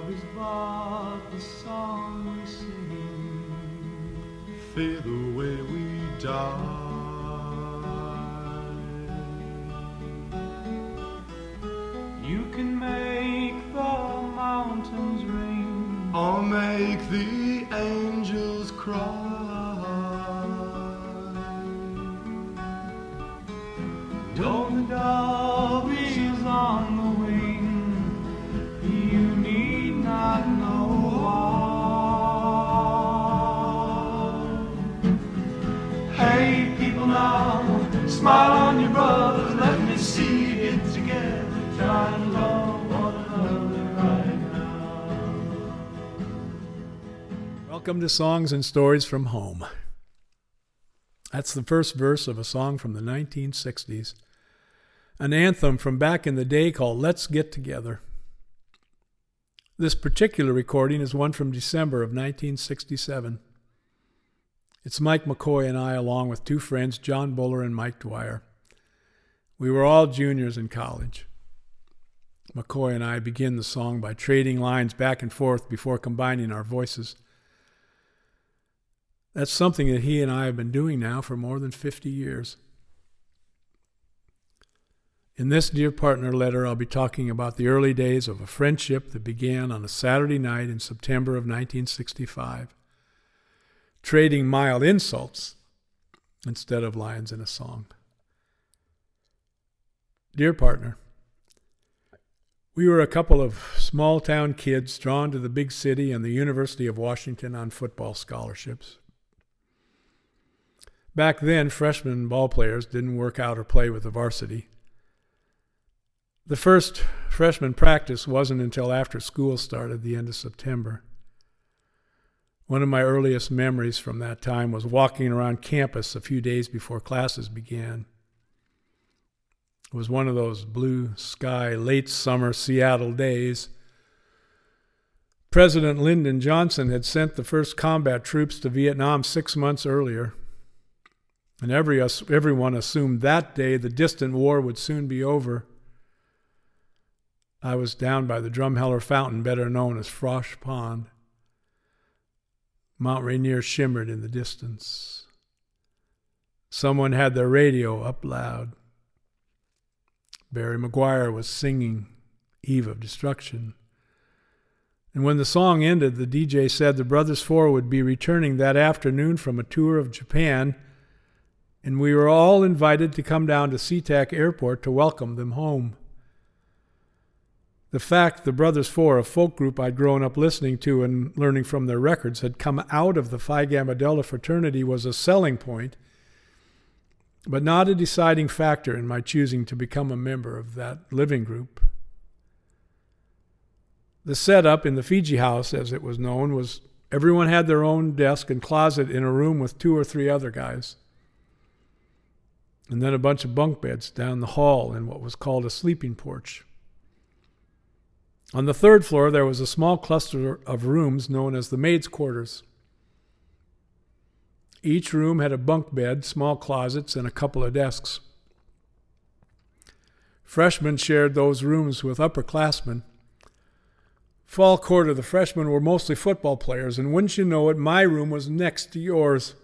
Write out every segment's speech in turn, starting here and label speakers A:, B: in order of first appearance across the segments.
A: Love is but the song we sing, fade away we die. You can make the mountains ring, or make the angels cry. Though the dove is on the wing, you need not know why. Hey people now, smile on your brothers, let me see you get together, try to love one another right now.
B: Welcome to Songs and Stories from Home. That's the first verse of a song from the 1960s. An anthem from back in the day called Let's Get Together. This particular recording is one from December of 1967. It's Mike McCoy and I, along with two friends, John Buller and Mike Dwyer. We were all juniors in college. McCoy and I begin the song by trading lines back and forth before combining our voices. That's something that he and I have been doing now for more than 50 years. In this Dear Partner letter, I'll be talking about the early days of a friendship that began on a Saturday night in September of 1965, trading mild insults instead of lines in a song. Dear Partner, we were a couple of small-town kids drawn to the big city and the University of Washington on football scholarships. Back then, freshman ball players didn't work out or play with the varsity. The first freshman practice wasn't until after school started, the end of September. One of my earliest memories from that time was walking around campus a few days before classes began. It was one of those blue sky, late summer Seattle days. President Lyndon Johnson had sent the first combat troops to Vietnam 6 months earlier, and everyone assumed that day the distant war would soon be over. I was down by the Drumheller Fountain, better known as Frosh Pond. Mount Rainier shimmered in the distance. Someone had their radio up loud. Barry McGuire was singing Eve of Destruction. And when the song ended, the DJ said the Brothers Four would be returning that afternoon from a tour of Japan, and we were all invited to come down to SeaTac Airport to welcome them home. The fact the Brothers Four, a folk group I'd grown up listening to and learning from their records, had come out of the Phi Gamma Delta fraternity was a selling point, but not a deciding factor in my choosing to become a member of that living group. The setup in the Fiji House, as it was known, was everyone had their own desk and closet in a room with 2 or 3 other guys, and then a bunch of bunk beds down the hall in what was called a sleeping porch. On the 3rd floor, there was a small cluster of rooms known as the maids' quarters. Each room had a bunk bed, small closets, and a couple of desks. Freshmen shared those rooms with upperclassmen. Fall quarter, the freshmen were mostly football players, and wouldn't you know it, my room was next to yours.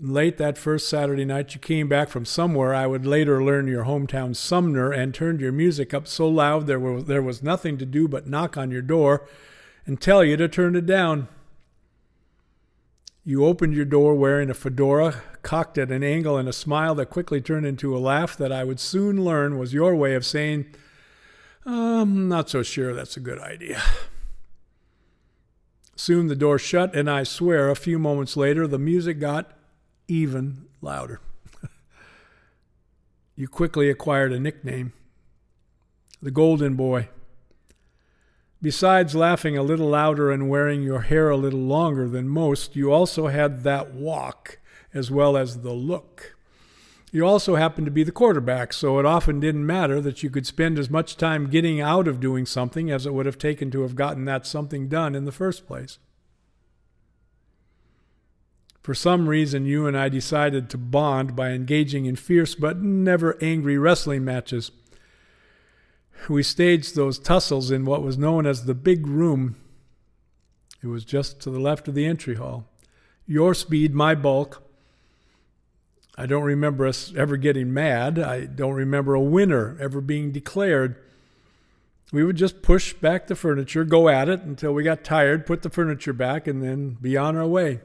B: Late that first Saturday night, you came back from somewhere I would later learn your hometown, Sumner, and turned your music up so loud there was nothing to do but knock on your door and tell you to turn it down. You opened your door wearing a fedora, cocked at an angle, and a smile that quickly turned into a laugh that I would soon learn was your way of saying, I'm not so sure that's a good idea. Soon the door shut, and I swear a few moments later the music got even louder. You quickly acquired a nickname, the Golden Boy. Besides laughing a little louder and wearing your hair a little longer than most, you also had that walk as well as the look. You also happened to be the quarterback, so it often didn't matter that you could spend as much time getting out of doing something as it would have taken to have gotten that something done in the first place. For some reason, you and I decided to bond by engaging in fierce but never angry wrestling matches. We staged those tussles in what was known as the big room. It was just to the left of the entry hall. Your speed, my bulk. I don't remember us ever getting mad. I don't remember a winner ever being declared. We would just push back the furniture, go at it until we got tired, put the furniture back, and then be on our way.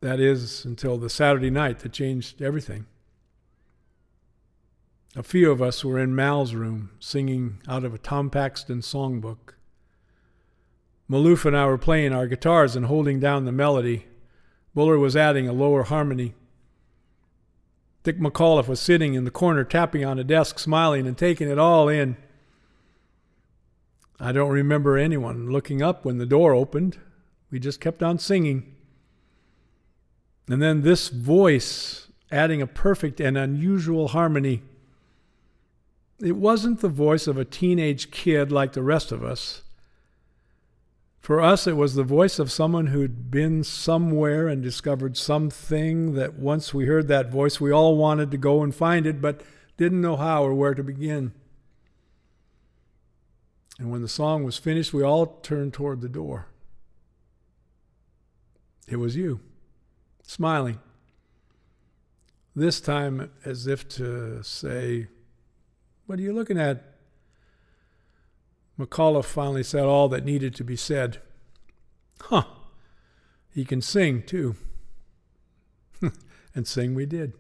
B: That is, until the Saturday night that changed everything. A few of us were in Mal's room, singing out of a Tom Paxton songbook. Maloof and I were playing our guitars and holding down the melody. Buller was adding a lower harmony. Dick McAuliffe was sitting in the corner, tapping on a desk, smiling and taking it all in. I don't remember anyone looking up when the door opened. We just kept on singing. And then this voice adding a perfect and unusual harmony. It wasn't the voice of a teenage kid like the rest of us. For us, it was the voice of someone who'd been somewhere and discovered something that once we heard that voice, we all wanted to go and find it, but didn't know how or where to begin. And when the song was finished, we all turned toward the door. It was you, smiling. This time as if to say, "What are you looking at?" McAuliffe finally said all that needed to be said. Huh, he can sing too. And sing we did.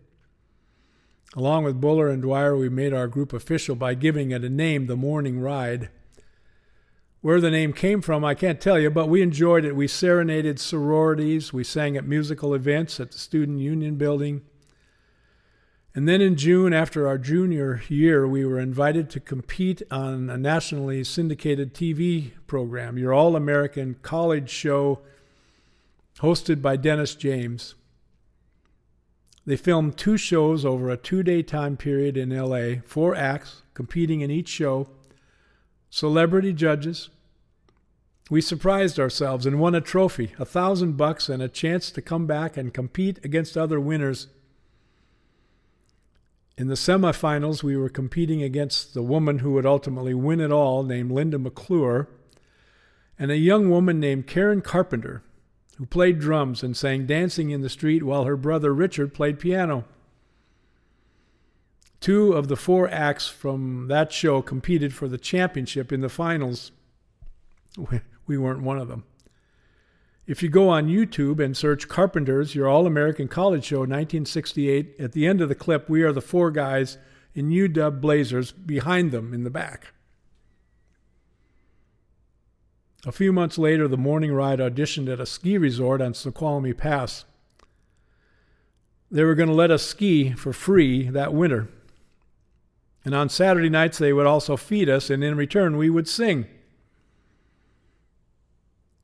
B: Along with Buller and Dwyer, we made our group official by giving it a name, the Morning Ride. Where the name came from, I can't tell you, but we enjoyed it. We serenaded sororities, we sang at musical events at the Student Union Building. And then in June, after our junior year, we were invited to compete on a nationally syndicated TV program, your All-American College Show, hosted by Dennis James. They filmed 2 shows over a 2-day time period in LA, 4 acts competing in each show, celebrity judges. We surprised ourselves and won a trophy, $1,000 and a chance to come back and compete against other winners. In the semifinals, we were competing against the woman who would ultimately win it all, named Linda McClure, and a young woman named Karen Carpenter, who played drums and sang Dancing in the Street while her brother Richard played piano. 2 of the 4 acts from that show competed for the championship in the finals. We weren't one of them. If you go on YouTube and search Carpenter's Your All-American College Show 1968, at the end of the clip, we are the 4 guys in UW blazers behind them in the back. A few months later, the Morning Ride auditioned at a ski resort on Snoqualmie Pass. They were going to let us ski for free that winter. And on Saturday nights, they would also feed us, and in return, we would sing.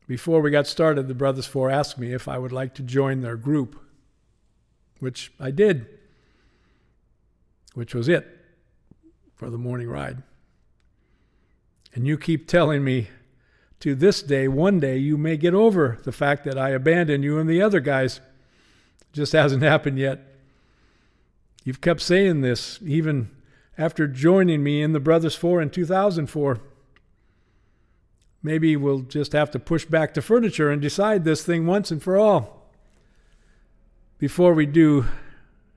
B: Before we got started, the Brothers Four asked me if I would like to join their group, which I did, which was it for the Morning Ride. And you keep telling me to this day, one day you may get over the fact that I abandoned you and the other guys. It just hasn't happened yet. You've kept saying this even after joining me in the Brothers Four in 2004. Maybe we'll just have to push back the furniture and decide this thing once and for all. Before we do,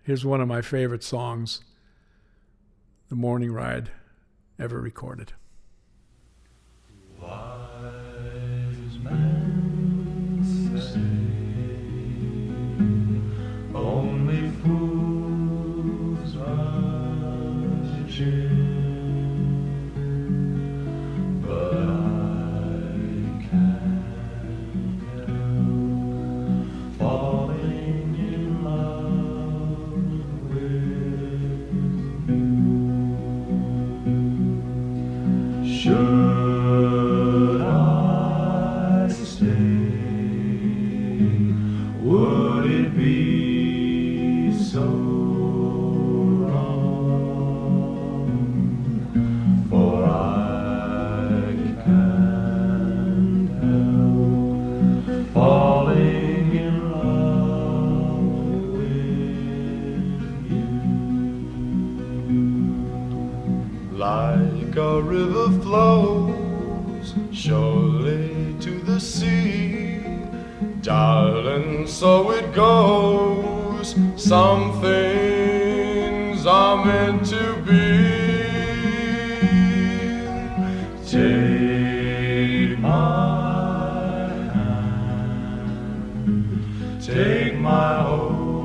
B: here's one of my favorite songs, The Morning Ride, ever recorded.
A: Wise men say only fools rush in. Should I stay? Would it be so wrong? For I can't help falling in love with you. like a river flows surely to the sea. Darling, so it goes. Some things are meant to be. Take my hand, take my whole